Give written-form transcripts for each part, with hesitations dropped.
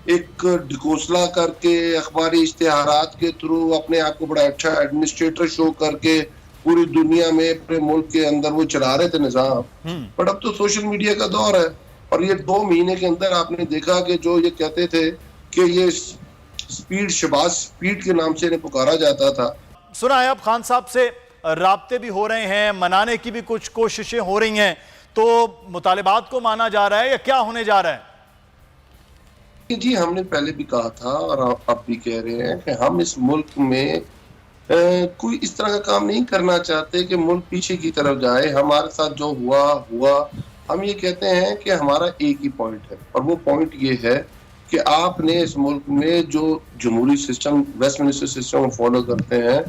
एक ढकोसला करके अखबारी इश्तिहारात के थ्रू अपने आप को बड़ा अच्छा एडमिनिस्ट्रेटर शो करके पूरी दुनिया में अपने मुल्क के अंदर वो चला रहे थे निजाम। बट अब तो सोशल मीडिया का दौर है और ये 2 महीने के अंदर आपने देखा कि जो ये कहते थे कि ये स्पीड, शहबाज स्पीड के नाम से इन्हें पुकारा जाता था। सुना है अब खान साहब से राब्ते भी हो रहे हैं, मनाने की भी कुछ कोशिशें हो रही हैं, तो मुतालिबात को माना जा रहा है या क्या होने जा रहा है? जी हमने पहले भी कहा था और अब भी कह रहे हैं कि हम इस मुल्क में कोई इस तरह का काम नहीं करना चाहते कि मुल्क पीछे की तरफ जाए। हमारे साथ जो हुआ हुआ, हम ये कहते हैं कि हमारा एक ही पॉइंट है और वो पॉइंट ये है कि आपने इस मुल्क में जो जमहूरी सिस्टम, वेस्टमिनिस्टर सिस्टम फॉलो करते हैं,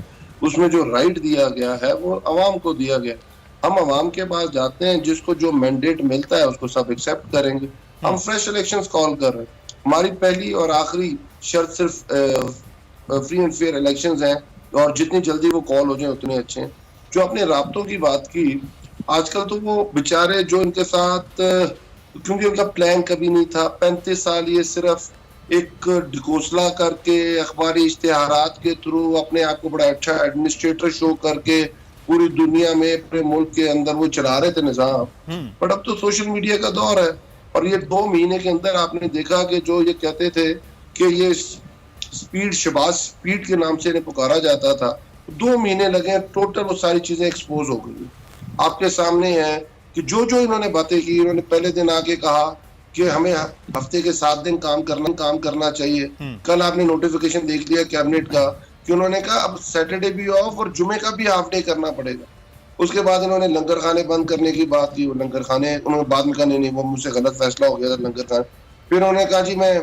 उसमें जो राइट दिया गया है वो अवाम को दिया गया। हम अवाम के पास जाते हैं, जिसको जो मैंडेट मिलता है उसको सब एक्सेप्ट करेंगे। हम फ्रेश इलेक्शंस कॉल कर रहे हैं। हमारी पहली और आखिरी शर्त सिर्फ फ्री एंड फेयर इलेक्शंस हैं और जितनी जल्दी वो कॉल हो जाए उतने अच्छे हैं। जो अपने राब्तों की बात की, आजकल तो वो बेचारे जो इनके साथ, क्योंकि उनका प्लान कभी नहीं था, 35 साल ये सिर्फ एक ढकोसला करके अखबारी इश्तिहारात के थ्रू अपने आप को बड़ा अच्छा एडमिनिस्ट्रेटर शो करके पूरी दुनिया में अपने मुल्क के अंदर वो चला रहे थे निजाम। बट अब तो सोशल मीडिया का दौर है और ये 2 महीने के अंदर आपने देखा कि जो ये कहते थे कि ये स्पीड, शहबाज स्पीड के नाम से इन्हें पुकारा जाता था, 2 महीने लगे, टोटल वो सारी चीजें एक्सपोज हो गई। आपके सामने है कि जो जो इन्होंने बातें की, इन्होंने पहले दिन आके कहा कि हमें हफ्ते के 7 दिन काम करना चाहिए। कल आपने नोटिफिकेशन देख लिया कैबिनेट का कि उन्होंने कहा अब सैटरडे भी ऑफ और जुमे का भी हाफ डे करना पड़ेगा। उसके बाद इन्होंने लंगर खाने बंद करने की बात की। वो लंगर खाने उन्होंने बाद में कहा नहीं, वो मुझसे गलत फैसला हो गया था लंगर खाने। फिर उन्होंने कहा जी मैं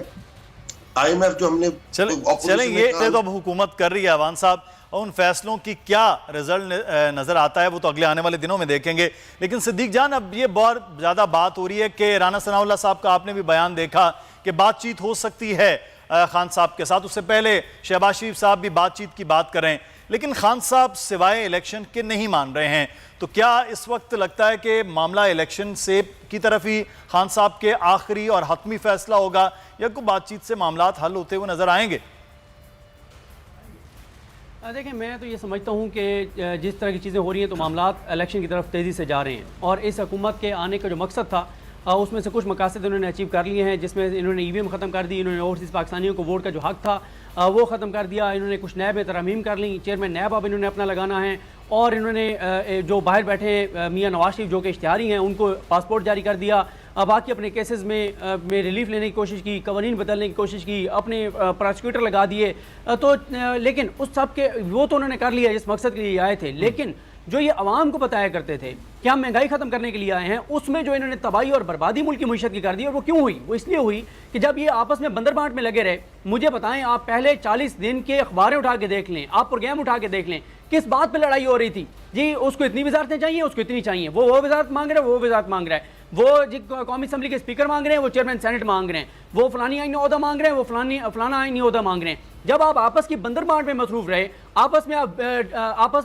IMF जो हमने चले ये तो अब हुकूमत कर रही है अवान साहब, और उन फैसलों की क्या रिजल्ट नजर आता है वो तो अगले आने वाले दिनों में देखेंगे। लेकिन सिद्दीक जान, अब ये बहुत ज्यादा बात हो रही है कि राना सनाउल्लाह साहब का आपने भी बयान देखा कि बातचीत हो सकती है खान साहब के साथ। उससे पहले शहबाज शरीफ साहब भी बातचीत की बात करें, लेकिन खान साहब सिवाय इलेक्शन के नहीं मान रहे हैं। तो क्या इस वक्त लगता है कि मामला इलेक्शन से की तरफ ही खान साहब के आखिरी और हतमी फैसला होगा या कोई बातचीत से मामला हल होते हुए नजर आएंगे? देखिए, मैं तो ये समझता हूँ कि जिस तरह की चीज़ें हो रही हैं तो मामला इलेक्शन की तरफ तेज़ी से जा रहे हैं और इस हुकूमत के आने का जो मकसद था उसमें से कुछ मकासद इन्होंने अचीव कर लिए हैं, जिसमें इन्होंने EVM ख़त्म कर दी, इन्होंने ओवरसीज़ पाकिस्तानियों को वोट का जो हक था वो ख़त्म कर दिया, इन्होंने कुछ नैब में तरमीम कर ली, चेयरमैन नैब अब इन्होंने अपना लगाना है, और इन्होंने जो बाहर बैठे मियाँ नवाज शरीफ जो कि इश्तिहारी हैं उनको पासपोर्ट जारी कर दिया। बाकी अपने केसेस में रिलीफ लेने की कोशिश की, कवानीन बदलने की कोशिश की, अपने प्रोसिक्यूटर लगा दिए। तो लेकिन उस सब के वो तो उन्होंने कर लिया जिस मकसद के लिए आए थे, लेकिन जो ये अवाम को बताया करते थे कि हम महंगाई खत्म करने के लिए आए हैं, उसमें जो इन्होंने तबाही और बर्बादी मुल्क की मईशत की कर दी। और वो क्यों हुई? वो इसलिए हुई कि जब ये आपस में बंदर बांट में लगे रहे। मुझे बताएं, आप पहले 40 दिन के अखबारें उठा के देख लें, आप प्रोग्राम उठा के देख लें, किस बात पे लड़ाई हो रही थी जी। उसको इतनी वजारतें चाहिए, उसको इतनी चाहिए, वो वजारत मांग रहा है, वो वजारत मांग रहा है, वो जी कौमी असम्बली के स्पीकर मांग रहे हैं, वो चेयरमैन सेनेट मांग रहे हैं, वो फलानी आईनी ओहदा मांग रहे हैं, वो फलाना आईनी ओहदा मांग रहे हैं। जब आप आपस की बंदर बांट में मसरूफ रहे, आपस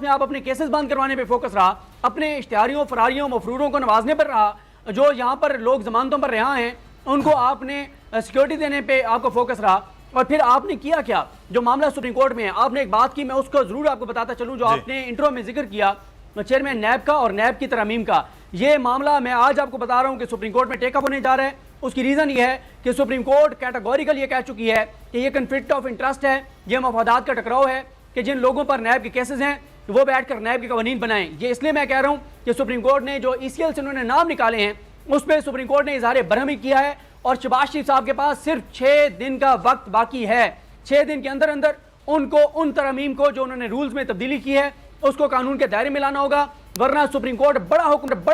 में आप अपने केसेस बंद करवाने पे फोकस रहा, अपने इश्तिहारियों, फरारियों, मफरूरों को नवाजने पर रहा, जो यहाँ पर लोग जमानतों पर रिहा हैं उनको आपने सिक्योरिटी देने पे आपका फोकस रहा। और फिर आपने किया क्या? जो मामला सुप्रीम कोर्ट में है, आपने एक बात की, मैं उसको जरूर आपको बताता चलूँ, जो आपने इंट्रो में जिक्र किया चेयरमैन नैब का और नैब की तरमीम का। ये मामला मैं आज आपको बता रहा हूँ कि सुप्रीम कोर्ट में टेकअप होने जा रहा है। उसकी रीज़न ये है कि सुप्रीम कोर्ट कैटेगोरिकल ये कह चुकी है कि ये कन्फ्लिक्ट ऑफ इंटरेस्ट है, ये मफादात का टकराव है कि जिन लोगों पर नैब के केसेस हैं वो बैठकर नैब के कवानीन बनाएं। ये इसलिए मैं कह रहा हूँ कि सुप्रीम कोर्ट ने जो ECL से उन्होंने नाम निकाले हैं उस पर सुप्रीम कोर्ट ने इजहार बरहमी किया है और शहबाज शरीफ साहब के पास सिर्फ 6 दिन का वक्त बाकी है। 6 दिन के अंदर अंदर उनको उन तरमीम को जो उन्होंने रूल्स में तब्दीली की है उसको कानून के दायरे में लाना होगा, वरना सुप्रीम कोर्ट बड़ा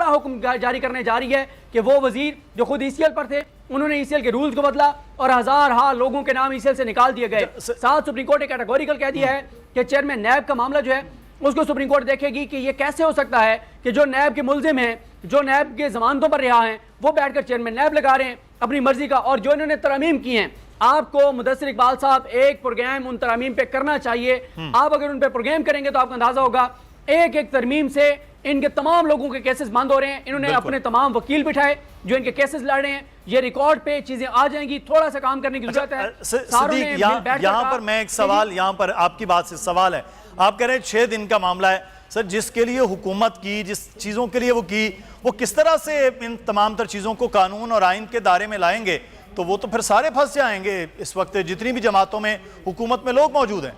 हुक्म जारी करने जा रही है कि वो वजीर जो खुद ECL पर थे उन्होंने ECL के रूल्स को बदला और हजार लोगों के नाम ECL से निकाल दिए गए। साथ सुप्रीम कोर्ट ने कैटेगोरिकल कह दिया है कि चेयरमैन नैब का मामला जो है उसको सुप्रीम कोर्ट देखेगी कि ये कैसे हो सकता है कि जो नैब के मुलजिम हैं, जो नैब के जमानतों पर रिहा हैं, वो बैठकर चेयरमैन नैब लगा रहे हैं अपनी मर्जी का। और जो इन्होंने तरमीम की हैं, आपको मुदस्सिर इकबाल साहब एक प्रोग्राम उन तरमीम पे करना चाहिए। आप अगर उन पे प्रोग्राम करेंगे तो आपको अंदाजा होगा एक एक तरमीम से इनके तमाम लोगों के केसेस बंद हो रहे हैं। इन्होंने अपने तमाम वकील बिठाए जो इनके केसेस लड़ रहे हैं। ये रिकॉर्ड पे चीजें आ जाएंगी, थोड़ा सा काम करने की जरूरत है। सिद्दीक, यहाँ पर मैं एक सवाल, यहाँ पर आपकी बात से सवाल है, आप कह रहे हैं 6 दिन का मामला है सर, जिसके लिए हुकूमत की, जिस चीजों के लिए वो की, वो किस तरह से इन तमाम तर चीजों को कानून और आइन के दायरे में लाएंगे? तो वो तो फिर सारे फंस जाएंगे इस वक्त जितनी भी जमातों में हुकूमत में लोग मौजूद हैं।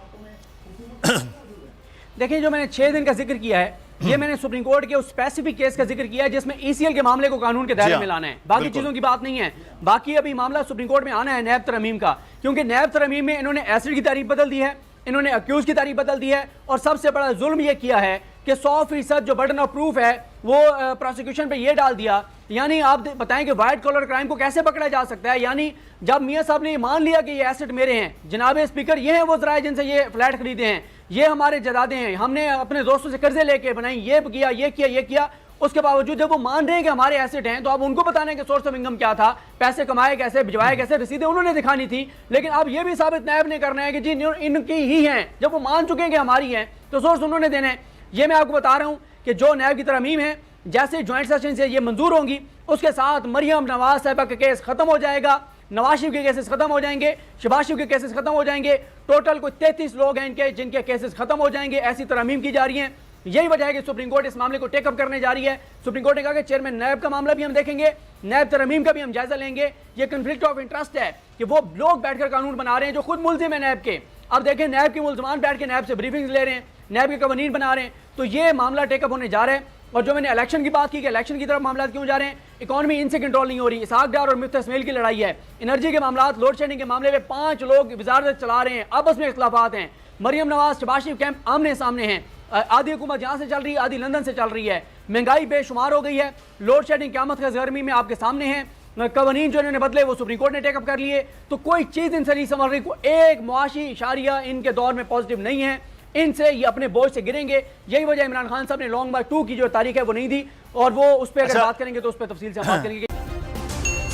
देखिए, जो मैंने 6 दिन का जिक्र किया है, ये मैंने सुप्रीम कोर्ट के उस स्पेसिफिक केस का जिक्र किया है जिसमें ECL के मामले को कानून के दायरे में लाना है। बाकी चीजों की बात नहीं है। बाकी अभी मामला सुप्रीम कोर्ट में आना है नैब तरमीम का, क्योंकि नैब तरमीम में इन्होंने एसिड की तारीफ बदल दी है, इन्होंने अक्यूज की तारीफ बदल दी है, और सबसे बड़ा जुल्म ये किया है कि 100% जो बर्डन ऑफ प्रूफ है वो प्रोसिक्यूशन पे ये डाल दिया। यानी आप बताएं कि व्हाइट कॉलर क्राइम को कैसे पकड़ा जा सकता है? यानी जब मियां साहब ने मान लिया कि ये एसेट मेरे हैं, जनाब स्पीकर ये हैं वो जराए जिनसे ये फ्लैट खरीदे हैं, ये हमारे जदादे हैं, हमने अपने दोस्तों से कर्जे लेके बनाई, ये किया ये किया ये किया, उसके बावजूद जब वो मान रहे हैं कि हमारे एसेट हैं, तो अब उनको बताने के सोर्स ऑफ इनकम क्या था, पैसे कमाए कैसे, भिजवाए कैसे, रसीदें उन्होंने दिखानी थी। लेकिन अब ये भी साबित नैब ने करना है कि जी इनकी ही हैं। जब वो मान चुके हैं कि हमारी हैं तो सोर्स उन्होंने देने हैं। ये मैं आपको बता रहा हूं कि जो नैब की तरमीम है, जैसे ज्वाइंट सेशन से ये मंजूर होंगी, उसके साथ मरियम नवाज साहिबा का केस खत्म हो जाएगा, नवाज शरीफ के केसेस खत्म हो जाएंगे, शहबाज शरीफ के केसेस खत्म हो जाएंगे। टोटल कोई 33 लोग हैं इनके जिनके केसेस खत्म हो जाएंगे। ऐसी तरमीम की जा रही है। यही वजह है कि सुप्रीम कोर्ट इस मामले को टेकअप करने जा रही है। सुप्रीम कोर्ट ने कहा कि चेयरमैन नैब का मामला भी हम देखेंगे, नैब तरमीम का भी हम जायजा लेंगे। ये कन्फ्लिक्ट ऑफ इंटरेस्ट है कि वो लोग बैठकर कानून बना रहे हैं जो खुद मुल्जिम है नैब के। अब देखें, नैब के मुल्जमान बैठ के नैब से ब्रीफिंग ले रहे हैं, नैब के कवानीन बना रहे हैं, तो ये मामला टेकअप होने जा रहा है। और जो मैंने इलेक्शन की बात की कि इलेक्शन की तरफ मामला क्यों जा रहे हैं, इकॉनमी इनसे कंट्रोल नहीं हो रही, इसहाक डार और मिफ्ता इस्माइल की लड़ाई है, एनर्जी के मामला, लोड शेडिंग के मामले में 5 लोग वजारत चला रहे हैं, आपस में इख्तलाफात हैं, मरियम नवाज शहबाज शरीफ कैंप आमने सामने हैं, आधी हुकूमत यहाँ से चल रही है, आधी लंदन से चल रही है, महंगाई बेशुमार हो गई है, लोड शेडिंग क़यामत की गर्मी में आपके सामने है, कवानीन जो इन्होंने बदले वो सुप्रीम कोर्ट ने टेकअप कर लिए। तो कोई चीज़ इनसे नहीं समझ रही, कोई एक मुआशी इशारिया इनके दौर में पॉजिटिव नहीं है, इनसे ये अपने बोझ से गिरेंगे। यही वजह इमरान खान साहब ने लॉन्ग मार्च 2 की जो तारीख है वो नहीं दी, और वो उस पर अगर बात करेंगे तो उस पर तफसील से बात करेंगे।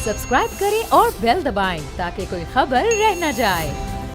सब्सक्राइब करें और बेल दबाएं ताकि कोई खबर रह न जाए।